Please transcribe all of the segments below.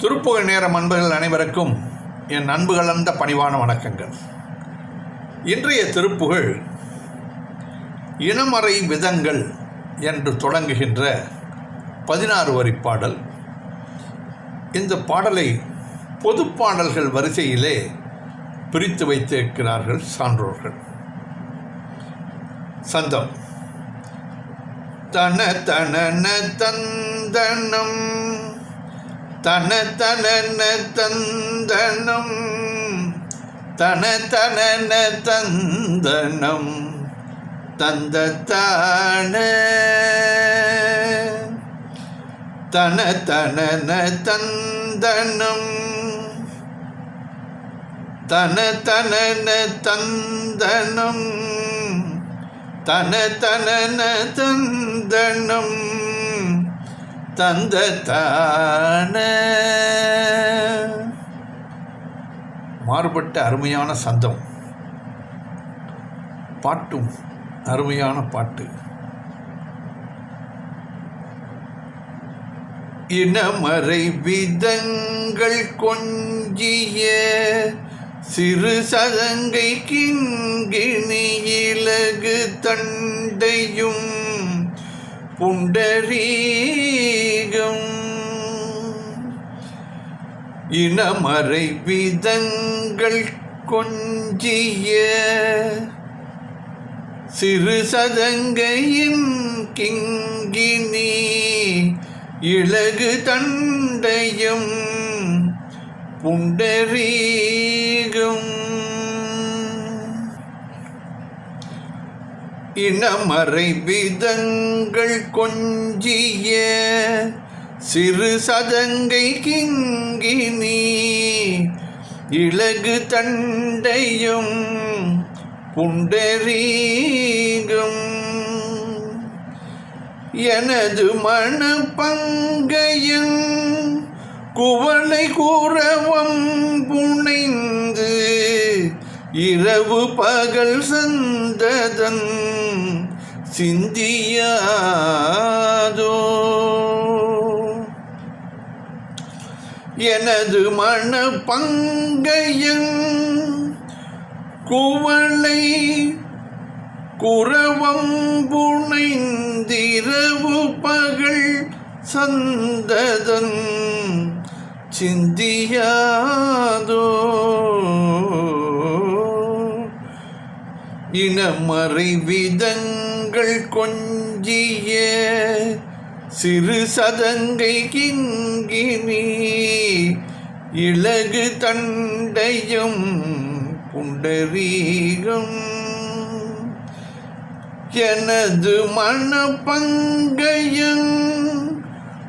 திருப்புகழ் நேரம் அன்பர்கள் அனைவருக்கும் என் அன்பு கலந்த பணிவான வணக்கங்கள். இன்றைய திருப்புகழ் இனமறை விதங்கள் என்று தொடங்குகின்ற 16 வரி பாடல். இந்த பாடலை பொது பாடல்கள் வரிசையிலே பிரித்து வைத்திருக்கிறார்கள் சான்றோர்கள். சந்தம் தன தனன தந்தனம் தன தனன தந்தனம் தன தனன தந்தனம் தந்தத்தான தன தனன தந்தனம் தன தனன தந்தனம் தன தனன தந்தனம் தந்தத்தான. மாறுபட்ட அருமையான சந்தம், பாட்டும் அருமையான பாட்டு. இனமறை விதங்கள் கொஞ்சிய சிறு சதங்கை கிங்கிணி இலகு தண்டையும் புண்டரீகம். இனமறை விதங்கள் கொஞ்சிய சிறு சதங்கையின் கிங்கினி இலகு தண்டையும் புண்டரீகம். இனமறை விதங்கள் கொஞ்சிய சிறு சதங்கை கிங்கினி இலகு தண்டையும் புண்டரீகம். எனது மன பங்கையும் குவளை கூறவம் புனைந்து இரவு பகல் சந்ததன் சிந்தியாதோ. எனது மன பங்கையும் குவளை குரவம் புனைந்திரவு பகல் சந்ததன் சிந்தியாதோ. இனமறை விதங்கள் கொஞ்சிய சிறு சதங்கை கிங்கினி இலகு தண்டையும் புண்டரீகம். எனது மன பங்கையும்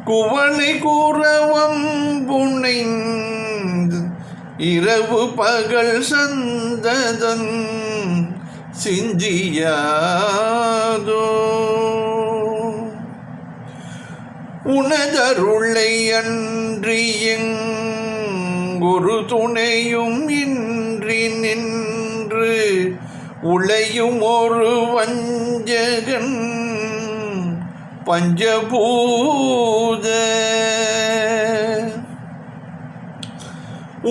குவளை கூறவம் புனைந்து இரவு பகல் சந்ததன் சிந்தியாதோ. உனதருளை அன்றியும் ஒரு துணையும் இன்றி நின்று உளையும் ஒரு வஞ்சகன் பஞ்சபூத.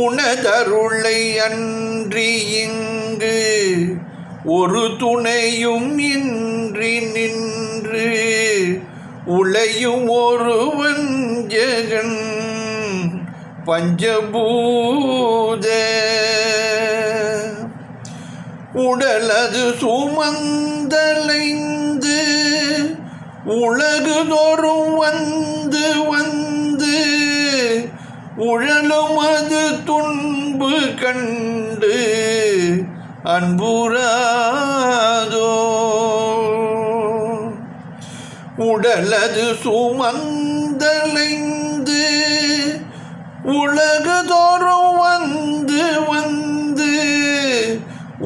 உனதருளை அன்றி இங்கு ஒரு துணையும் இன்றி நின்று உளையும் ஒரு வஞ்சகன் பஞ்சபூத. உடலது சுமந்தலைந்து உலகுதோறும் வந்து வந்து உழலும் அது துன்பு கண்டு அன்புறாதோ. உடலது சுமந்தலைந்து உலகுதோறும் வந்து வந்து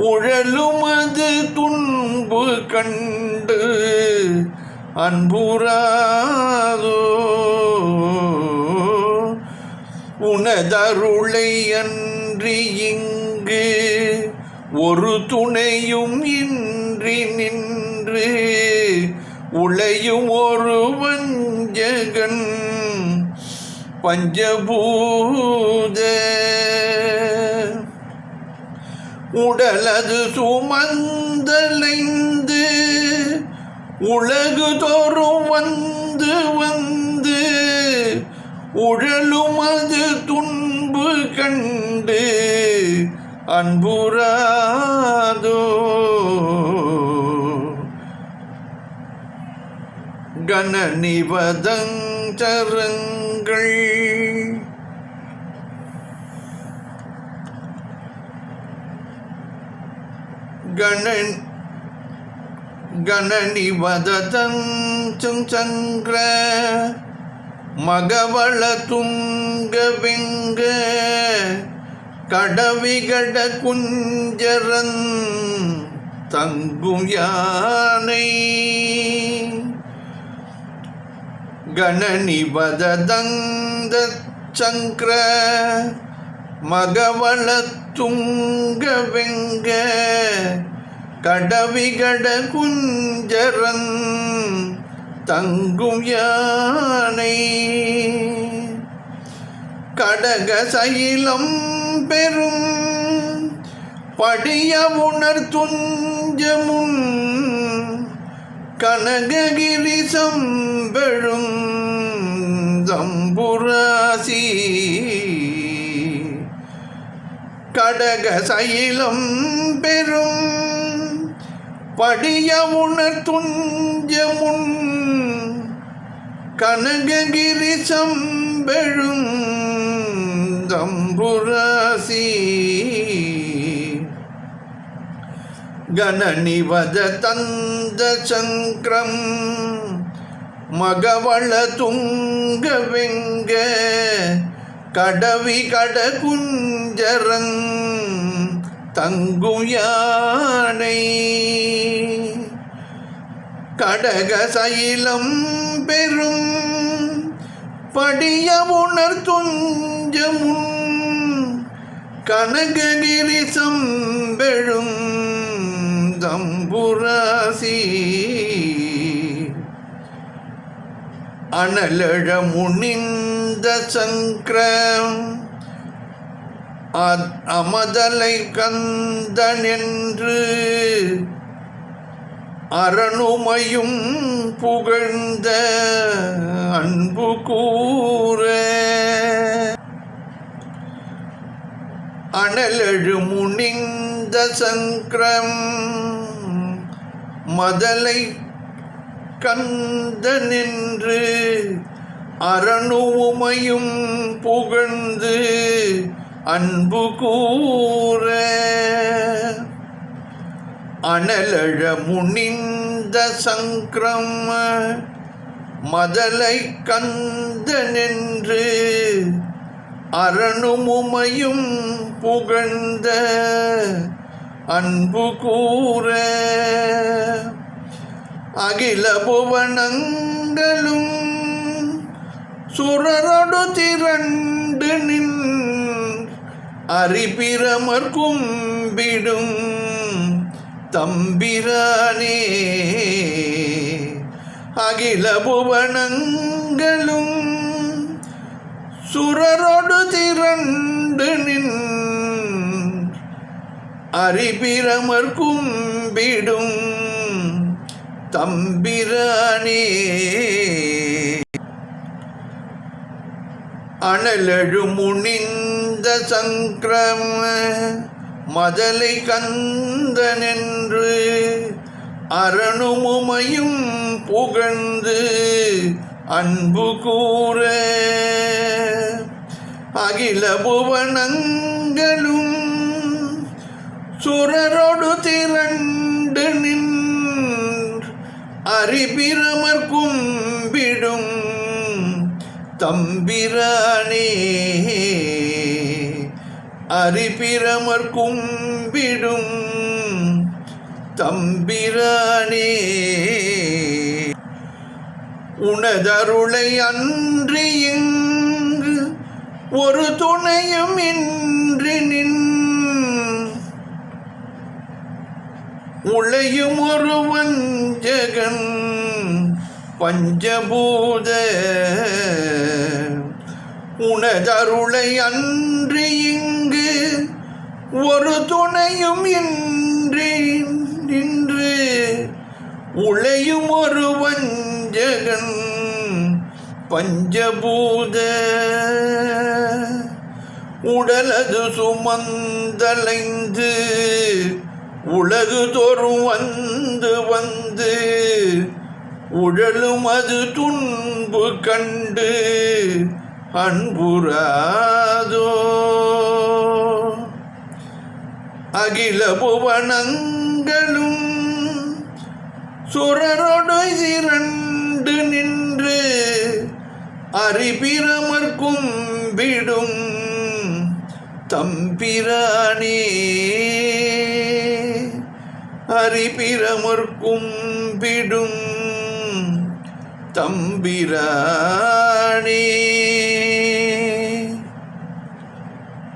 உழலும் அது துன்பு கண்டு அன்புறாதோ. உனதருளை அன்றி இங்கு ஒரு துணையும் இன்றி நின்று உளையும் ஒரு வஞ்சகன் பஞ்சபூத உடலது சுமந்தலைந்து உலகு தோறும் வந்து வந்து உழலுமது துன்பு கண்டு அன்புராதோ கணநிவதஞ்சரங்கள் கணநிவதஞ்சங்கிர மகவள துங்க வெங்க கடவிகட குஞ்சரன் தங்கும் யானை கணநிவதந்த சங்கிர மகவள துங்க வெங்க கடவிகட குஞ்சரன் தங்கும் யானை கடக சைலம் பெரும் படிய உணர் துஞ்சமுன் கனககிரி சம்பெழும் தம்புராசி கடக சைலம் பெரும் படிய உணர் துஞ்சமுன் கனககிரி சம்பெழும் தம்புராசி கணநிவத தந்த சங்கிரம் மகவள துங்க வெங்க கடவி கட குஞ்சரன் தங்கும் யானை கடக சைலம் பெரும் படிய உணர் துஞ்சமுன் கனககிரி சம்பெழும் தம்புராசி அனலழ முனிந்த சங்கிரம் அமதலை கந்தனென்று அரணுமையும் புகழ்ந்த அன்பு கூற அனலழு முனிந்த சங்கிரம் மதலை கந்தனென்று அரணுமையும் புகழ்ந்து அன்பு கூற அனலழ முனிந்த சங்கிரம் மதலை கந்தனென்று அரணுமையும் புகழ்ந்த அன்பு கூற அகில புவனங்களும் சுரரொடு திரண்டு நின் அரிபிரமர் கும்பிடும் தம்பிரானே அகில புவனங்களும் சுரரொடு திரண்டு நின் அரிபிரமர் கும்பிடும் தம்பிரானே அனலழு முனிந்த சங்கிரம் மதலை கந்தனென்று அரணுமையும் புகழ்ந்து அன்பு கூற அகில புவனங்களும் சுரரொடு திரண்டு நின் அரிபிரமர் கும்பிடும் தம்பிரானே அரிபிரமர் கும்பிடும் தம்பிரானே உனதருளை அன்றி இங்கு ஒரு துணையும் இன்றி நின் உளையும் ஒரு வஞ்சகன் பஞ்சபூத உனதருளை அன்றி இங்கு ஒரு துணையும் இன்றி நின்று உளையும் ஒரு வஞ்சகன் பஞ்சபூத உடலது சுமந்தலைந்து உலகு தோறும் வந்து வந்து உடலும் அது துன்பு கண்டு அன்புறாதோ அகில புவனங்களும் சுரரொடு இரண்டு நின்று அரிபிரமர்க்கும் விடும் தம்பிரானே அரிபிரமர்க்கும் விடும் தம்பிரானே.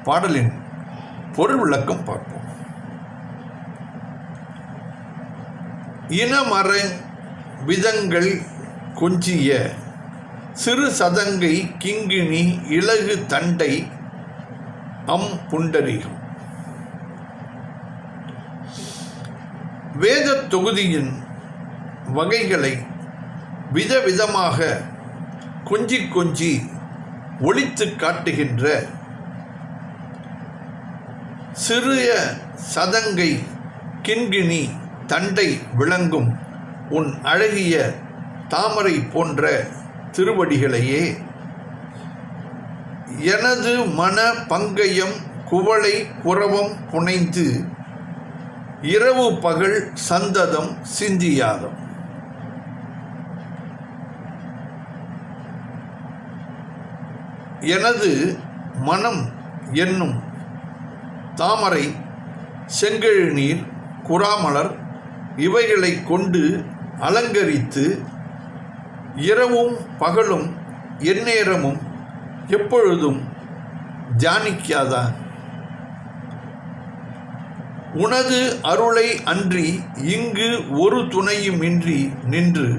பாடலின் பொருள் விளக்கம் பார்ப்போம். இனமர விதங்கள் கொஞ்சிய சிறு சதங்கை கிங்கிணி இலகு தண்டை புண்டரீகம். வேத தொகுதியின் வகைகளை விதவிதமாக கொஞ்சி கொஞ்சி ஒளித்து காட்டுகின்ற சிறிய சதங்கை கிண்கிணி தண்டை விளங்கும் உன் அழகிய தாமரை போன்ற திருவடிகளையே எனது மன பங்கயம் குவளை குரவம் புனைந்து இரவு பகல் சந்ததம் சிந்தியாதம். எனது மனம் என்னும் தாமரை செங்கழுநீர் குறாமலர் இவைகளை கொண்டு அலங்கரித்து இரவும் பகலும் எந்நேரமும் எப்பொழுதும் தியானிக்காதா? உனது அருளை அன்றி இங்கு ஒரு துணையுமின்றி நின்று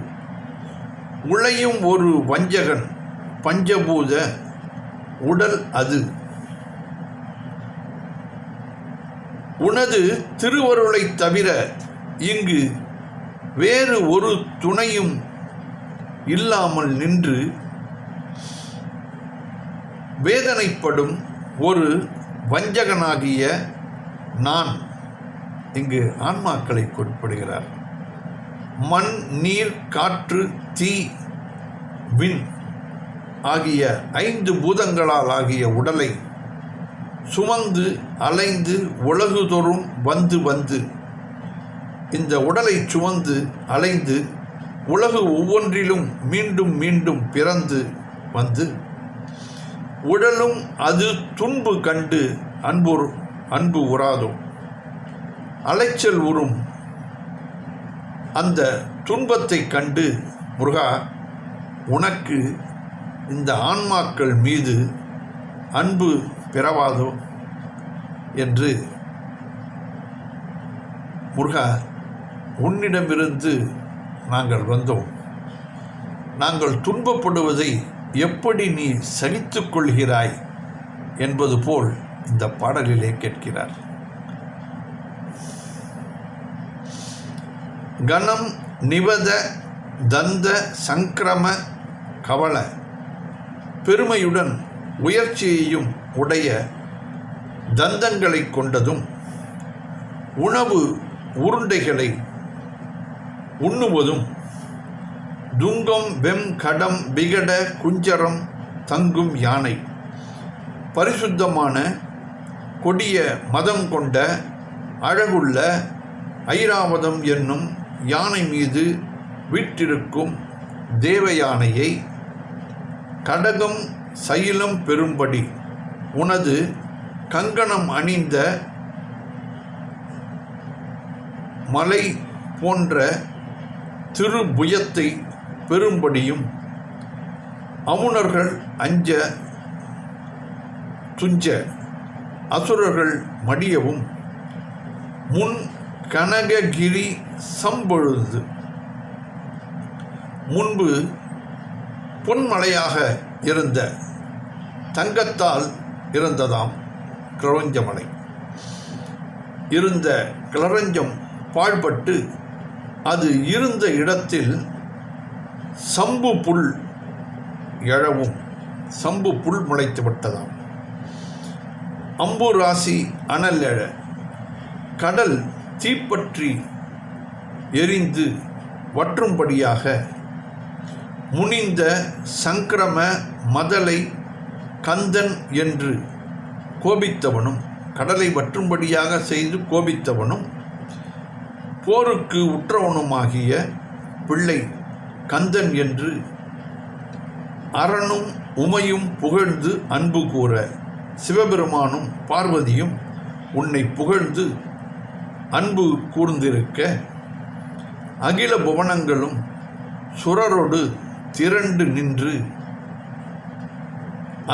உழையும் ஒரு வஞ்சகன் பஞ்சபூத உடல் அது. உனது திருவருளை தவிர இங்கு வேறு ஒரு துணையும் இல்லாமல் நின்று வேதனைப்படும் ஒரு வஞ்சகனாகிய நான். இங்கு ஆன்மாக்களை குறிப்பிடுகிறார். மண் நீர் காற்று தீ விண் ஆகிய 5 பூதங்களால் ஆகிய உடலை சுமந்து அலைந்து உலகுதோறும் வந்து வந்து இந்த உடலை சுமந்து அலைந்து உலகு ஒவ்வொன்றிலும் மீண்டும் மீண்டும் பிறந்து வந்து உடலும் அது துன்பு கண்டு அன்பு உறாதோ அலைச்சல் உறும் அந்த துன்பத்தை கண்டு முருகா உனக்கு இந்த ஆன்மாக்கள் மீது அன்பு பிறவாதோ என்று முருகா உன்னிடமிருந்து நாங்கள் வந்தோம். நாங்கள் துன்பப்படுவதை எப்படி நீ சகித்துக் கொள்கிறாய் என்பது போல் இந்த பாடலிலே கேட்கிறார். கணம் நிவத தந்த சங்கிரம கவள பெருமையுடன் உயர்ச்சியையும் உடைய தந்தங்களை கொண்டதும் உணவு உருண்டைகளை உண்ணுவதும் துங்கம் வெம் கடம் விகட குஞ்சரம் தங்கும் யானை பரிசுத்தமான கொடிய மதம் கொண்ட அழகுள்ள ஐராவதம் என்னும் யானை மீது வீற்றிருக்கும் தேவயானையை கடகம் சைலம் பெரும்படி உனது கங்கணம் அணிந்த மலை போன்ற திருபுயத்தை பெரும்படியும் அமுணர்கள் அஞ்ச துஞ்ச அசுரர்கள் மடியவும் முன் கனககிரி சம்பொழுது முன்பு பொன்மலையாக இருந்த தங்கத்தால் இருந்ததாம் கிளரஞ்சமலை. இருந்த கிளரஞ்சம் பாழ்பட்டு அது இருந்த இடத்தில் சம்பு புல் எழவும் சம்பு புல் முளைத்து விட்டதாம். அம்புராசி அனல் எழ கடல் தீப்பற்றி எரிந்து வற்றும்படியாக முனிந்த சங்கிரம மதலை கந்தன் என்று கோபித்தவனும், கடலை வற்றும்படியாக செய்து கோபித்தவனும், போருக்கு உற்றவனுமாகிய பிள்ளை கந்தன் என்று அரணும் உமையும் புகழ்ந்து அன்பு கூற, சிவபெருமானும் பார்வதியும் உன்னை புகழ்ந்து அன்பு கூர்ந்திருக்க, அகில புவனங்களும் சுரரொடு திரண்டு நின்று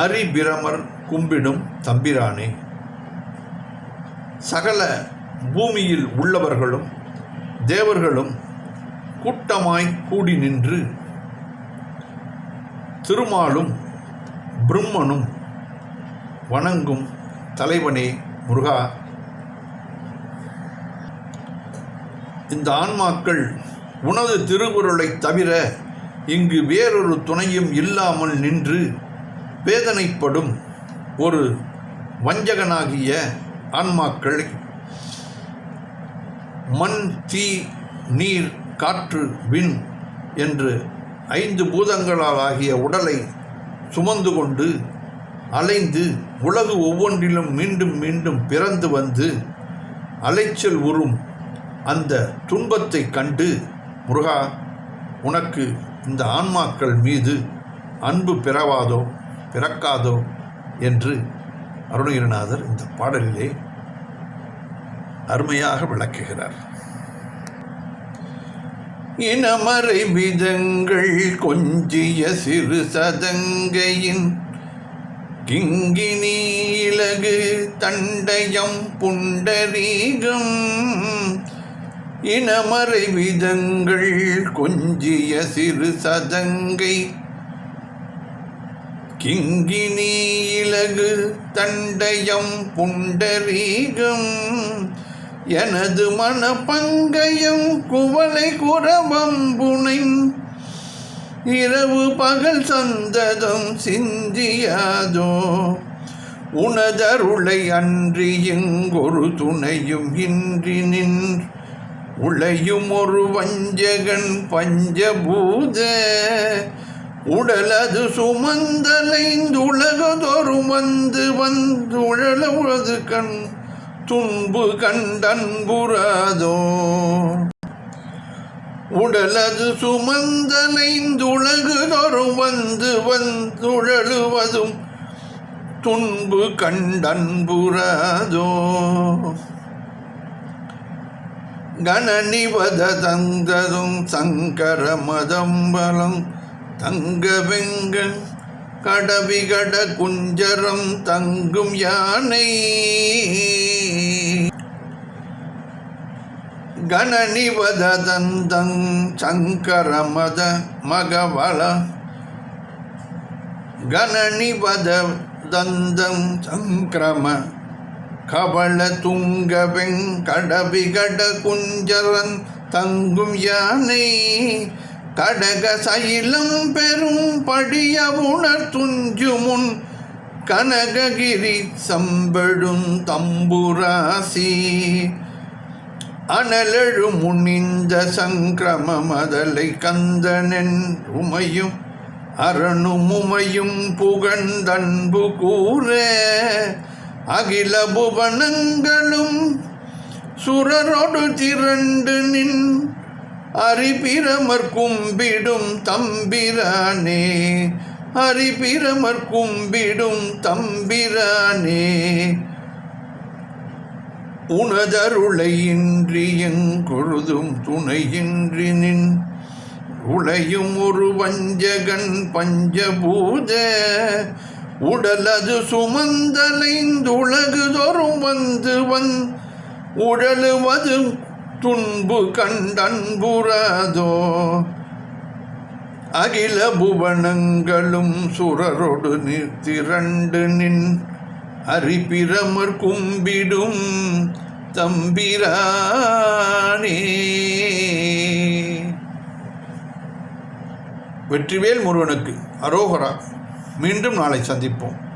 அரிபிரமர் கும்பிடும் தம்பிரானே, சகல பூமியில் உள்ளவர்களும் தேவர்களும் கூட்டமாய் கூடி நின்று திருமாலும் பிரம்மனும் வணங்கும் தலைவனே முருகா, இந்த ஆன்மாக்கள் உனது திருக்குறளை தவிர இங்கு வேறொரு துணையும் இல்லாமல் நின்று வேதனைப்படும் ஒரு வஞ்சகனாகிய ஆன்மாக்களை மண், தீ, நீர், காற்று, விண் என்று 5 பூதங்களால் ஆகிய உடலை சுமந்து கொண்டு அலைந்து உலகு ஒவ்வொன்றிலும் மீண்டும் மீண்டும் பிறந்து வந்து அலைச்சல் உறும் அந்த துன்பத்தை கண்டு, முருகா, உனக்கு இந்த ஆன்மாக்கள் மீது அன்பு பிறக்காதோ என்று அருணகிரிநாதர் இந்த பாடலிலே அருமையாக விளக்குகிறார். இனமறை விதங்கள் கொஞ்சிய சிறு சதங்கையின் கிங்கினி இலகு தண்டயம் புண்டரீகம். இனமறை விதங்கள் கொஞ்சிய சிறு சதங்கை கிங்கினி இலகு தண்டயம் புண்டரீகம். எனது மன பங்கயம் குவளை குரவம்புனை இரவு பகல் சந்ததம் சிந்தியாதோ. உனதருளை அன்றி எங்கொரு துணையும் இன்றி நின் உளையும் ஒரு வஞ்சகன் பஞ்சபூத உடலது சுமந்தலைந்துலகதொரு வந்துழலது கண் துன்பு கண்டன்புறாதோ. உடலது சுமந்தலைந்துலகதொரு வந்துழலுவதும் துன்பு கண்டன்புறாதோ. கணனிவத தந்ததும் சங்கர மதம்பலம் தங்க வெங்கன் கடவிகட குஞ்சரம் தங்கும் யானை. கணனிவத தந்தங் சங்கர மத மகவள கணனிவத தந்தம் சங்கிரம கவள துங்க வெங்கடவிகட குஞ்சரன் தங்கும் யானை. கடக சைலம் பெரும் படிய உணர் துஞ்சுமுன் கனககிரி சம்பெடும் தம்புராசி. அனலெழு முனிந்த சங்கிரம மதலை கந்தனென் உமையும் அரணுமுமையும் புகழ்ந்தன்பு கூற. அகில புவனங்களும் சுரரொடு திரண்டு நின் அரிபிரமர் கும்பிடும் தம்பிரானே. அரிபிரமர் கும்பிடும் தம்பிரானே. உனதருளை இன்றி எங்கொழுதும் துணையின்றி நின் உளையும் ஒரு வஞ்சகன் பஞ்சபூத உடலது சுமந்தலைந்துலகுதொரும் உழலுவது துன்பு கண்டன்புறாதோ. அகில புவனங்களும் சுரரொடு திரண்டு நின் அரிபிரமர் கும்பிடும் தம்பிரானே. வெற்றிவேல் முருகனுக்கு அரோகரா. மீண்டும் நாளை சந்திப்போம்.